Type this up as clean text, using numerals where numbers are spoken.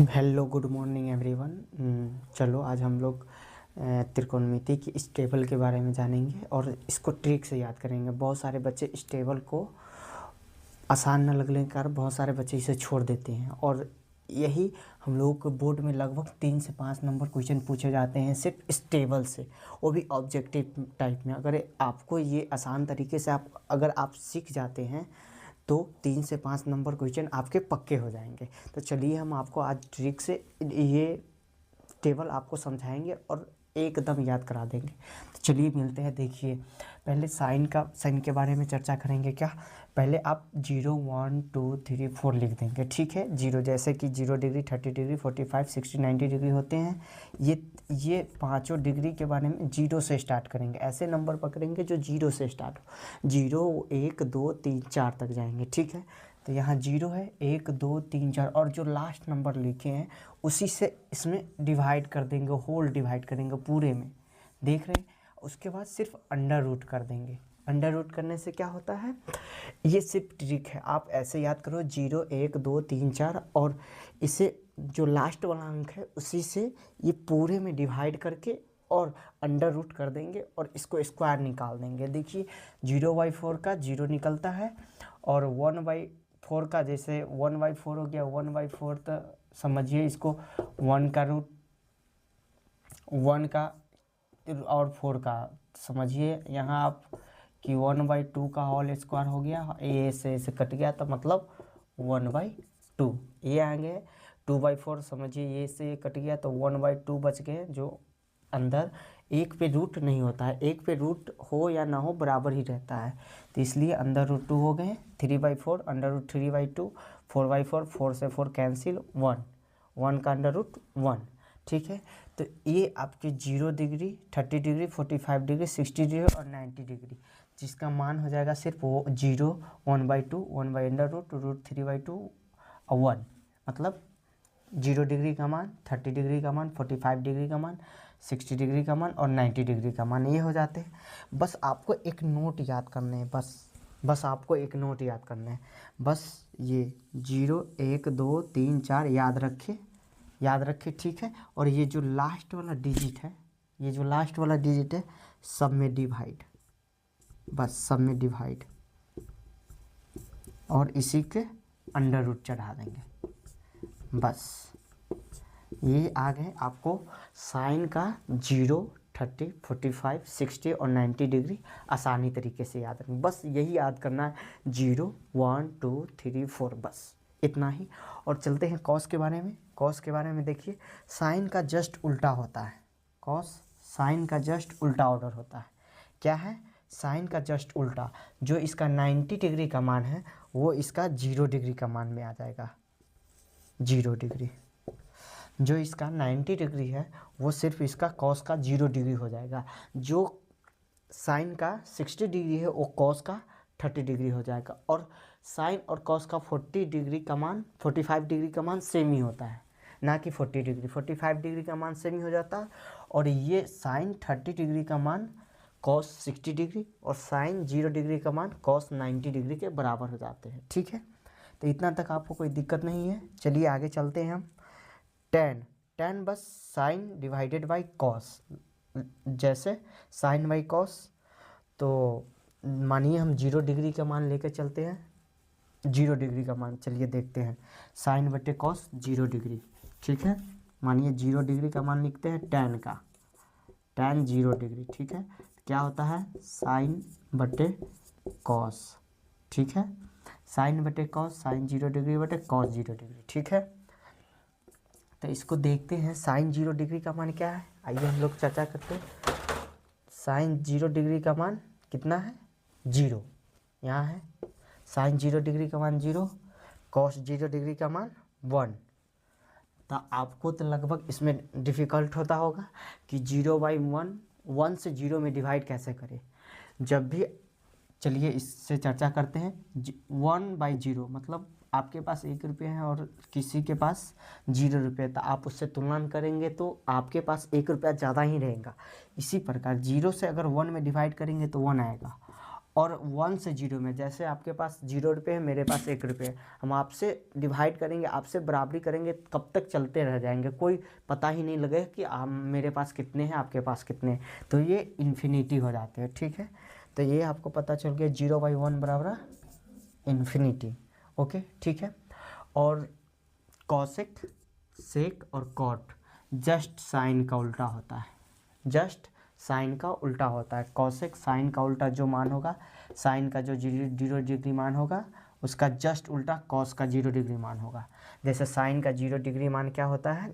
Hello good morning everyone. चलो आज हम लोग त्रिकोणमिति की इस टेबल के बारे में जानेंगे और इसको ट्रिक से याद करेंगे। बहुत सारे बच्चे इस टेबल को आसान न लगने के कारण बहुत सारे बच्चे इसे छोड़ देते हैं और यही हम लोगों को बोर्ड में लगभग 3 से 5 नंबर क्वेश्चन पूछे जाते हैं सिर्फ इस टेबल से, वो भी ऑब्जेक्टिव टाइप में। अगर आपको ये आसान तरीके से अगर आप सीख जाते हैं तो 3 से 5 नंबर क्वेश्चन आपके पक्के हो जाएंगे। तो चलिए हम आपको आज ट्रिक से ये टेबल आपको समझाएंगे और एकदम याद करा देंगे। तो चलिए मिलते हैं। देखिए पहले साइन के बारे में चर्चा करेंगे। क्या पहले आप 0 1 2 3 4 लिख देंगे, ठीक है। 0 जैसे कि 0 डिग्री, 30 डिग्री, 45, 60, 90 डिग्री होते हैं। ये पांचों डिग्री के बारे में 0 से स्टार्ट करेंगे। ऐसे नंबर पकड़ेंगे जो 0 से स्टार्ट हो, 0 1 2 3 4 तक जाएंगे, ठीक है। तो यहाँ 0 है, 1 2 3 4 और जो लास्ट नंबर लिखे हैं उसी से इसमें डिवाइड कर देंगे, होल डिवाइड करेंगे पूरे में, देख रहे हैं। उसके बाद सिर्फ अंडर रूट कर देंगे। अंडर रूट करने से क्या होता है, ये सिर्फ ट्रिक है, आप ऐसे याद करो 0 1 2 3 4 और इसे जो लास्ट वाला अंक है उसी से ये पूरे में डिवाइड करके और अंडर रूट कर देंगे और इसको स्क्वायर निकाल देंगे। देखिए 0/4 का 0 निकलता है और 1/4 का, जैसे 1/4 हो गया, 1/4 तो समझिए इसको 1 का रूट 1 का और 4 का समझिए यहाँ आप कि 1/2 का होल स्क्वायर हो गया, ए से कट गया तो मतलब 1/2 ये आएंगे। 2/4 समझिए ये से कट गया तो 1/2 बच गए, जो अंदर एक पे रूट नहीं होता है, एक पे रूट हो या ना हो बराबर ही रहता है, तो इसलिए अंडर रूट 2 हो गए। 3/4 अंडर रूट 3/2, 4/4 4 से 4 कैंसिल, 1 का अंडर रूट 1, ठीक है। तो ये आपके 0 डिग्री, 30 डिग्री, 45 डिग्री, 60 डिग्री और 90 डिग्री, जिसका मान हो जाएगा सिर्फ वो 0 1/2 1/√रूट 3/2 और 1, मतलब 0 डिग्री का मान, 30 डिग्री का मान, 45 डिग्री का मान, 60 डिग्री का मान और 90 डिग्री का मान, ये हो जाते हैं। बस आपको एक नोट याद करने हैं, बस आपको एक नोट याद करना है। बस ये 0 1 2 3 4 याद रखे, ठीक है। और ये जो लास्ट वाला डिजिट है, सब में डिवाइड, बस सब में डिवाइड और इसी के अंडर रूट चढ़ा देंगे। बस ये आ गए आपको साइन का 0 30 45 60 और 90 डिग्री आसानी तरीके से याद रखें। बस यही याद करना है, 0 1 2 3 4, बस इतना ही। और चलते हैं कॉस के बारे में। कॉस के बारे में देखिए, साइन का जस्ट उल्टा होता है। कॉस साइन का जस्ट उल्टा ऑर्डर होता है। क्या है, साइन का जस्ट उल्टा। जो इसका 90 डिग्री का मान है वो इसका 0 डिग्री का मान में आ जाएगा। 0 डिग्री जो इसका 90 डिग्री है वो सिर्फ इसका कॉस का 0 डिग्री हो जाएगा। जो साइन का 60 डिग्री है वो कॉस का 30 डिग्री हो जाएगा। और साइन और कॉस का 40 डिग्री का मान, 45 डिग्री का मान सेम ही होता है, ना कि 40 डिग्री। 45 डिग्री का मान सेम ही हो जाता है। और ये साइन 30 डिग्री का मान कॉस 60 डिग्री और साइन 0 डिग्री का मान कॉस 90 डिग्री के बराबर हो जाते हैं, ठीक है। तो इतना तक आपको कोई दिक्कत नहीं है। चलिए आगे चलते हैं हम। टेन बस साइन डिवाइडेड बाई कॉस, जैसे साइन बाई कॉस। तो मानिए हम 0 डिग्री का मान लेकर चलते हैं। 0 डिग्री का मान चलिए देखते हैं, साइन बटे कॉस 0 डिग्री, ठीक है। मानिए 0 डिग्री का मान लिखते हैं टेन का, टेन 0 डिग्री, ठीक है। क्या होता है, साइन बटे कॉस, ठीक है। साइन बटे कॉस, साइन 0 डिग्री बटे कॉस 0 डिग्री, ठीक है। तो इसको देखते हैं, साइन 0 डिग्री का मान क्या है, आइए हम लोग चर्चा करते हैं। साइन 0 डिग्री का मान कितना है, 0, यहाँ है। साइन 0 डिग्री का मान 0, कॉस 0 डिग्री का मान 1। तो आपको तो लगभग इसमें डिफ़िकल्ट होता होगा कि 0/1, 1 से 0 में डिवाइड कैसे करें। जब भी, चलिए इससे चर्चा करते हैं। 1/0 मतलब आपके पास 1 रुपये है और किसी के पास 0 रुपये, तो आप उससे तुलना करेंगे तो आपके पास 1 रुपया ज़्यादा ही रहेगा। इसी प्रकार 0 से अगर 1 में डिवाइड करेंगे तो 1 आएगा और 1 से 0 में, जैसे आपके पास 0 रुपये है, मेरे पास 1 रुपये है, हम आपसे डिवाइड करेंगे, आपसे बराबरी करेंगे, कब तक चलते रह जाएंगे, कोई पता ही नहीं लगेगा कि मेरे पास कितने हैं, आपके पास कितने हैं, तो ये इन्फिनिटी हो जाते हैं। ठीक है, तो ये आपको पता चल गया 0/1 बराबर इन्फिनिटी। ओके, ठीक है। और कॉसेक, सेक और कॉट जस्ट साइन का उल्टा होता है, जस्ट साइन का उल्टा होता है। कॉसेक साइन का उल्टा जो मान होगा, साइन का जो 0 डिग्री मान होगा उसका जस्ट उल्टा कॉस का 0 डिग्री मान होगा। जैसे साइन का 0 डिग्री मान क्या होता है,